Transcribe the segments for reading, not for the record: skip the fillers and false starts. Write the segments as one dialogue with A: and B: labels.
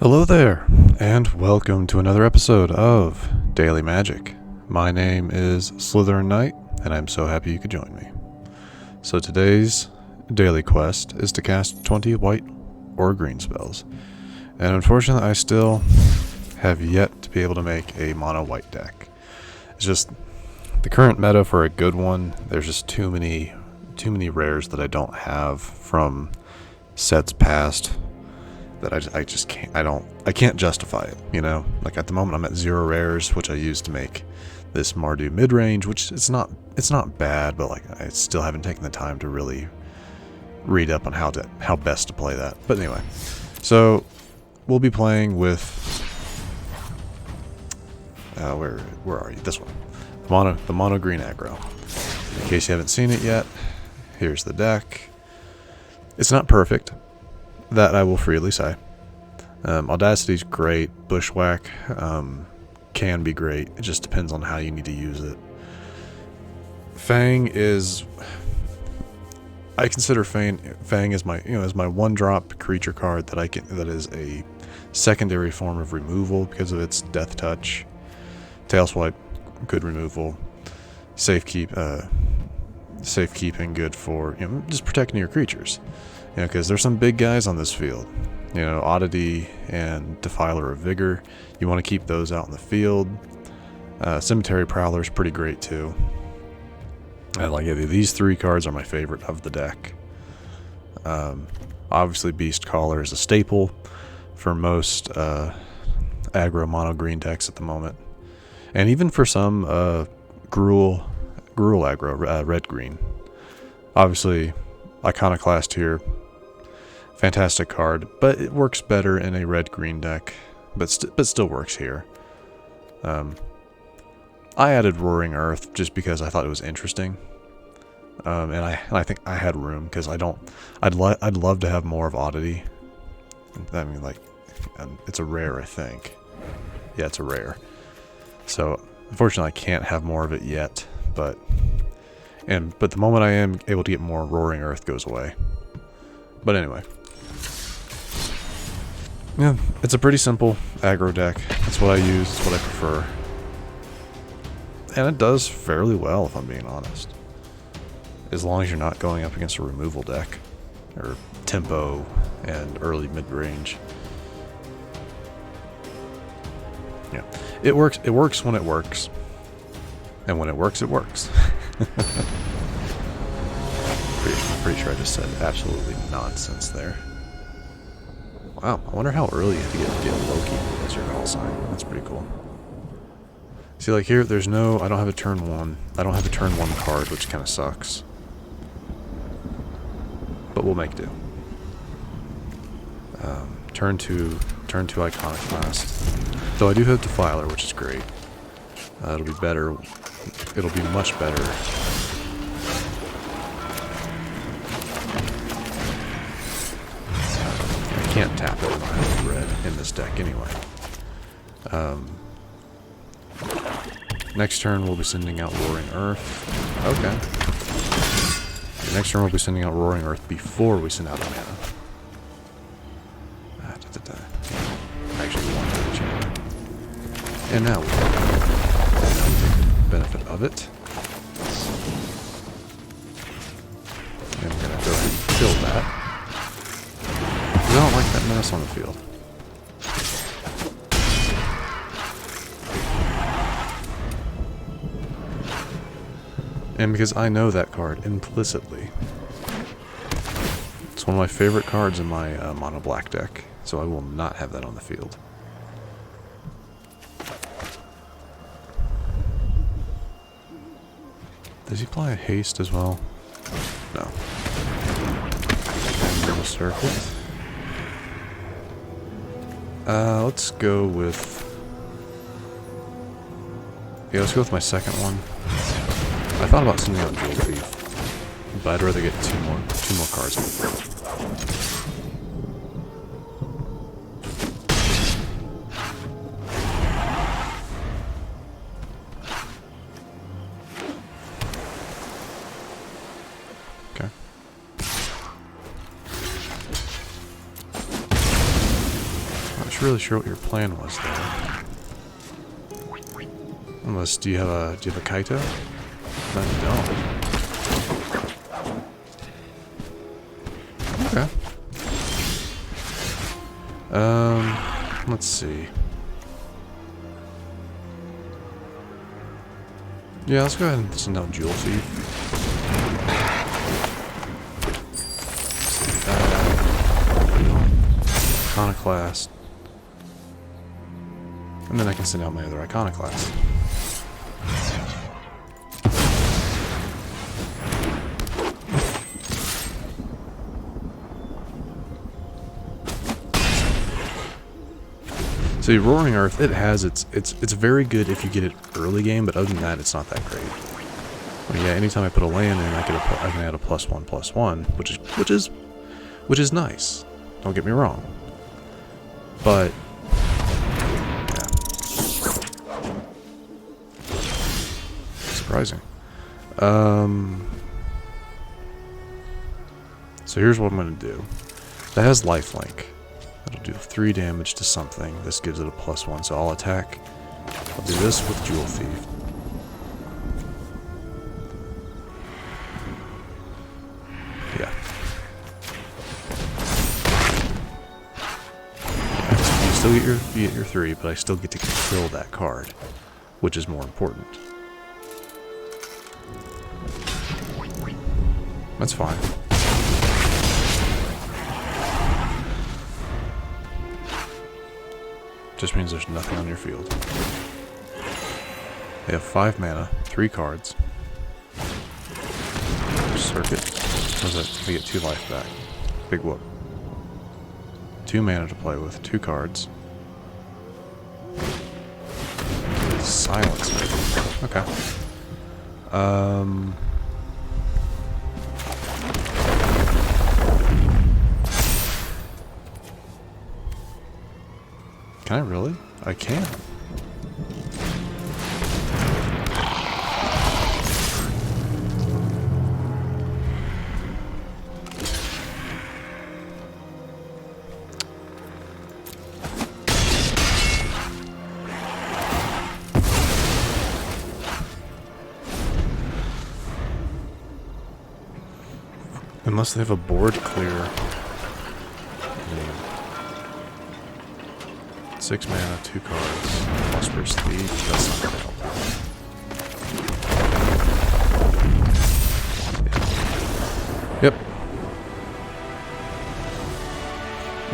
A: Hello there, and welcome to another episode of Daily Magic. My name is Slytherin Knight, and I'm so happy you could join me. So today's daily quest is to cast 20 white or green spells, and unfortunately I still have yet to be able to make a mono white deck. It's just the current meta for a good one. There's just too many rares that I don't have from sets past that I just can't, I can't justify it, you know? Like at the moment I'm at 0 rares, which I used to make this Mardu mid-range, which it's not bad, but like I still haven't taken the time to really read up on how best to play that. But anyway, so we'll be playing with where are you? This one. The mono green aggro. In case you haven't seen it yet, here's the deck. It's not perfect. That I will freely say. Audacity's great. Bushwhack can be great. It just depends on how you need to use it. Fang is... I consider Fang as my one-drop creature card that is a secondary form of removal because of its death touch. Tailswipe, good removal. Safekeeping, good for just protecting your creatures. Because there's some big guys on this field. Oddity and Defiler of Vigor. You want to keep those out in the field. Cemetery Prowler is pretty great too. These 3 cards are my favorite of the deck. Obviously, Beast Caller is a staple for most aggro mono green decks at the moment, and even for some Gruul aggro red green. Obviously, Iconoclast here. Fantastic card, but it works better in a red-green deck, but still works here. I added Roaring Earth just because I thought it was interesting, and I think I had room because I'd love to have more of Oddity. I mean, it's a rare, I think. Yeah, it's a rare. So unfortunately, I can't have more of it yet, but the moment I am able to get more, Roaring Earth goes away. But anyway. Yeah, it's a pretty simple aggro deck. That's what I use, it's what I prefer. And it does fairly well, if I'm being honest. As long as you're not going up against a removal deck. Or tempo and early mid-range. Yeah. It works when it works. And when it works, it works. Pretty sure I just said absolutely nonsense there. Wow, I wonder how early you have to get Loki as your call sign. That's pretty cool. See, like here, I don't have a turn 1. I don't have a turn 1 card, which kind of sucks. But we'll make do. Turn 2 Iconoclast. Though I do have Defiler, which is great. It'll be better. It'll be much better. I can't tap it when I have red in this deck anyway. Next turn we'll be sending out Roaring Earth. Okay. Next turn we'll be sending out Roaring Earth before we send out mana. I actually want to change. And now we take the benefit of it. And we're going to go ahead and kill that. I don't like that menace on the field. And because I know that card implicitly. It's one of my favorite cards in my mono black deck, so I will not have that on the field. Does he apply a haste as well? No. And in a circle. Let's go with... Yeah, let's go with my second one. I thought about sending out Jewel Thief, but I'd rather get two more cards on the field. Okay. Not really sure what your plan was there. Unless, do you have a Kaito? No, you don't. Okay. Let's see. Yeah, let's go ahead and send out Jewel Thief. Iconoclast. And then I can send out my other Iconoclast. See, Roaring Earth, it has it's very good if you get it early game, but other than that, it's not that great. I mean, yeah, anytime I put a land in, I can add a +1/+1, which is nice. Don't get me wrong. But yeah, surprising. So here's what I'm gonna do. That has lifelink. It'll do 3 damage to something. This gives it a +1, so I'll attack. I'll do this with Jewel Thief. Yeah. You still get your 3, but I still get to kill that card, which is more important. That's fine. Just means there's nothing on your field. They have 5 mana, 3 cards. Circuit. What is it? They get 2 life back. Big whoop. 2 mana to play with, 2 cards. Silence, maybe. Okay. Can I really? I can. Unless they have a board clear. 6 mana, 2 cards. Prosperous Thief, that's not gonna help. Yeah. Yep.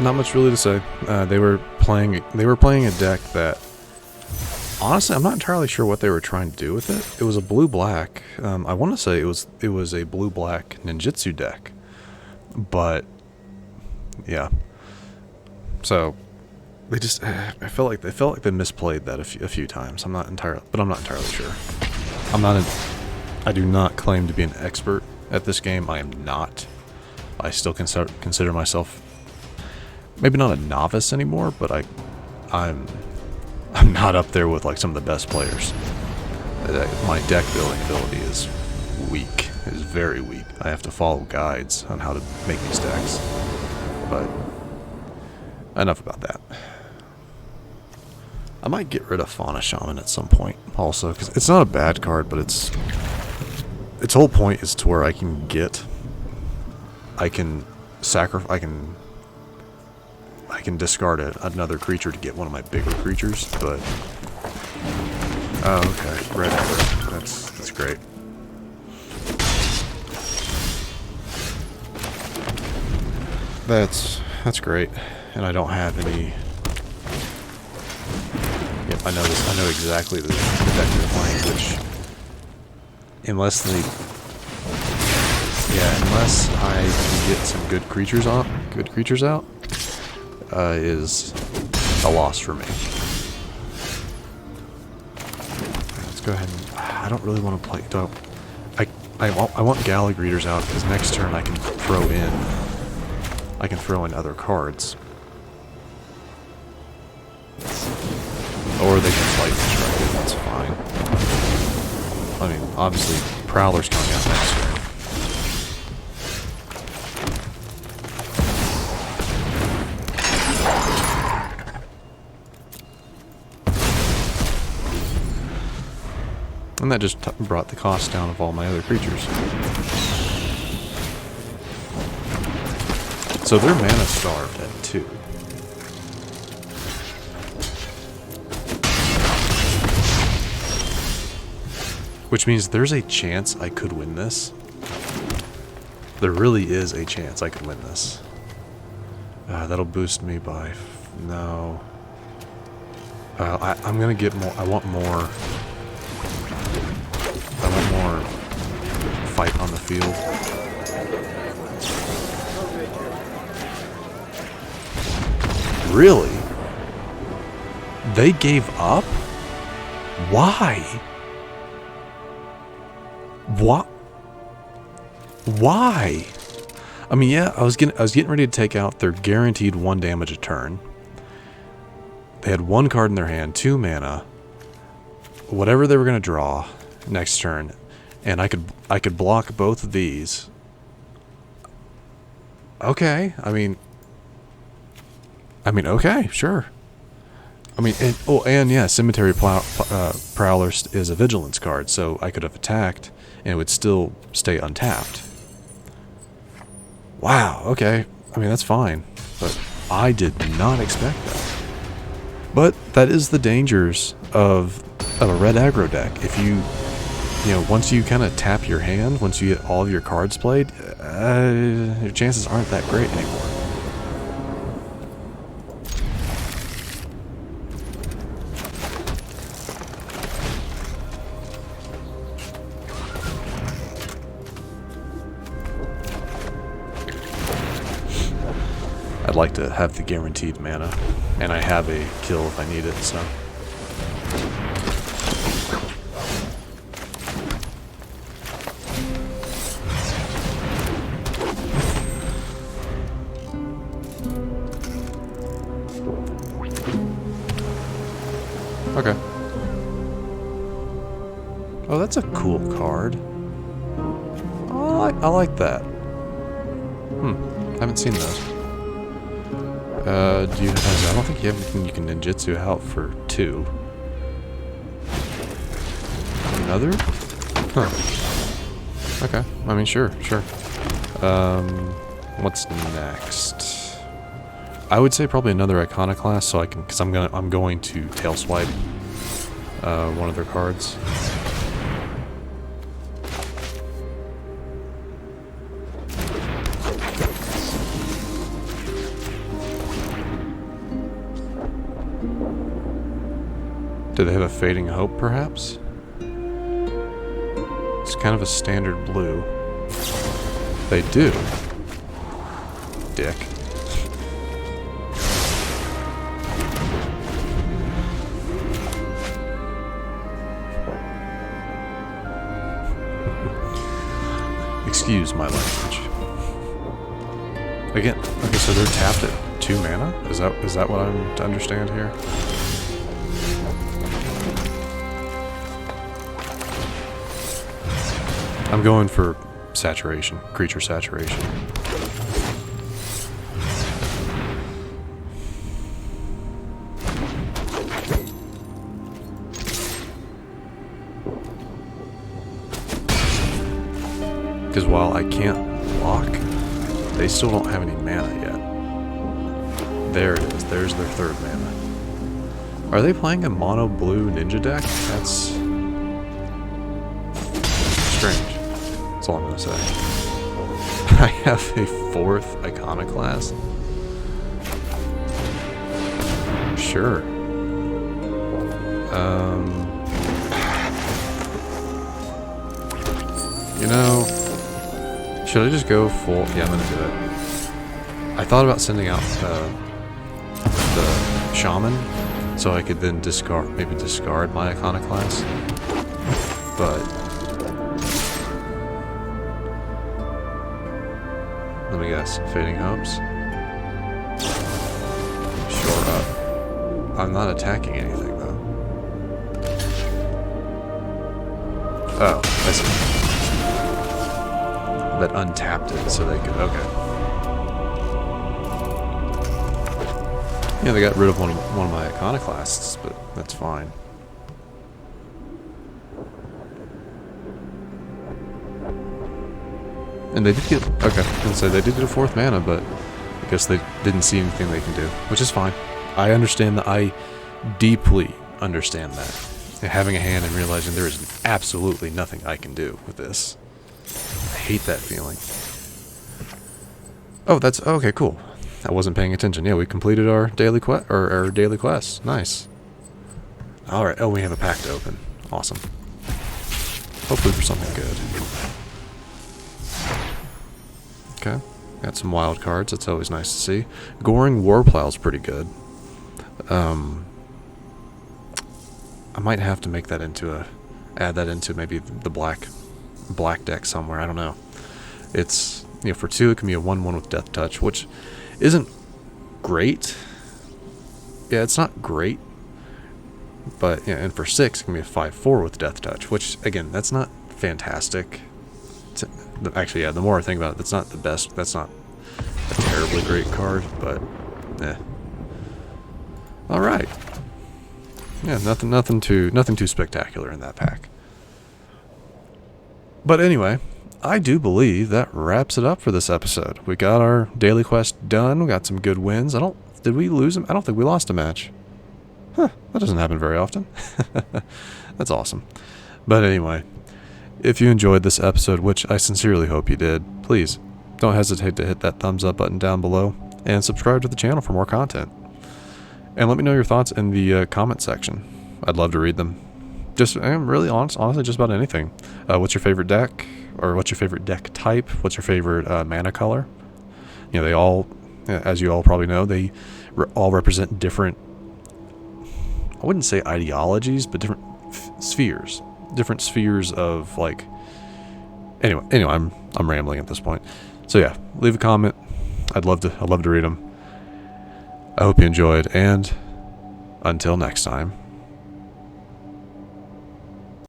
A: Not much really to say. They were playing a deck that, honestly, I'm not entirely sure what they were trying to do with it. It was a blue-black. I want to say it was a blue-black ninjutsu deck, but yeah. So they just, I felt like they misplayed that a few times. I'm not entirely sure. I do not claim to be an expert at this game. I am not. I still consider myself maybe not a novice anymore, but I'm not up there with like some of the best players. My deck building ability is weak. Is very weak. I have to follow guides on how to make these decks. But enough about that. I might get rid of Fauna Shaman at some point also, because it's not a bad card, but its whole point is to where I can discard another creature to get one of my bigger creatures, but oh, okay, Red Ember, that's great. That's great, and I don't have any. Yep, I know this. I know exactly the deck they're playing, which unless I can get some good creatures out, is a loss for me. Let's go ahead and, I don't really want to play. I want Gallag Readers out because next turn I can throw in other cards. Or they can Flight Strike it, that's fine. I mean, obviously, Prowler's coming out next turn. And that just brought the cost down of all my other creatures. So they're mana starved at 2. Which means there's a chance I could win this. There really is a chance I could win this. That'll boost me by... no. I'm gonna get more... I want more fight on the field. Really? They gave up? Why? What? Why? I mean, yeah, I was getting ready to take out their guaranteed 1 damage a turn. They had 1 card in their hand, 2 mana. Whatever they were gonna draw next turn, and I could block both of these. Okay, I mean, okay, sure. I mean, and yeah, Cemetery Prowler is a vigilance card, so I could have attacked and it would still stay untapped. Wow, okay. I mean, that's fine, but I did not expect that. But that is the dangers of a red aggro deck. If you know, once you kind of tap your hand, once you get all of your cards played, your chances aren't that great anymore. I'd like to have the guaranteed mana, and I have a kill if I need it, so. Okay. Oh, that's a cool card. Oh, I like that. Haven't seen those. I don't think you have anything you can ninjutsu out for 2. Another? Huh. Okay. I mean, sure. What's next? I would say probably another Iconoclast, so I can, because I'm going to tail swipe one of their cards. Do they have a Fading Hope, perhaps? It's kind of a standard blue. They do. Dick. Excuse my language. Again, okay, so they're tapped at 2 mana? Is that what I'm to understand here? I'm going for saturation, creature saturation. Because while I can't block, they still don't have any mana yet. There it is, there's their 3rd mana. Are they playing a mono blue ninja deck? That's strange. That's all I'm gonna say. I have a 4th Iconoclast. Sure. You know, should I just go full? Yeah, I'm gonna do it. I thought about sending out the Shaman, so I could then maybe discard my Iconoclast. But let me guess, Fading Hopes? Sure up. I'm not attacking anything, though. Oh, I see. That untapped it, so they could... Okay. Yeah, they got rid of one of my Iconoclasts, but that's fine. And they did get, okay, I was gonna say they did get a 4th mana, but I guess they didn't see anything they can do, which is fine. I understand that. I deeply understand that. And having a hand and realizing there is absolutely nothing I can do with this. I hate that feeling. Oh, that's, okay, cool. I wasn't paying attention. Yeah, we completed our daily quest, or our daily quest. Nice. Alright, oh, we have a pack to open. Awesome. Hopefully for something good. Okay, got some wild cards. That's always nice to see. Goring Warplow's pretty good. I might have to make that into add that into maybe the black deck somewhere. I don't know. It's, you know, for 2 it can be a 1/1 with Death Touch, which isn't great. Yeah, it's not great. But yeah, and for 6 it can be a 5/4 with Death Touch, which again, that's not fantastic. Actually, yeah, the more I think about it, that's not the best. That's not a terribly great card, but eh. All right. Yeah, nothing too spectacular in that pack. But anyway, I do believe that wraps it up for this episode. We got our daily quest done. We got some good wins. Did we lose them? I don't think we lost a match. Huh, that doesn't happen very often. That's awesome. But anyway, if you enjoyed this episode, which I sincerely hope you did, please don't hesitate to hit that thumbs up button down below and subscribe to the channel for more content. And let me know your thoughts in the comment section. I'd love to read them. I'm really honestly, just about anything. What's your favorite deck? Or what's your favorite deck type? What's your favorite mana color? You know, they all, as you all probably know, they all represent different, I wouldn't say ideologies, but different spheres. Different spheres of, like, anyway, I'm rambling at this point. So yeah, leave a comment. I'd love to read them. I hope you enjoyed, and until next time.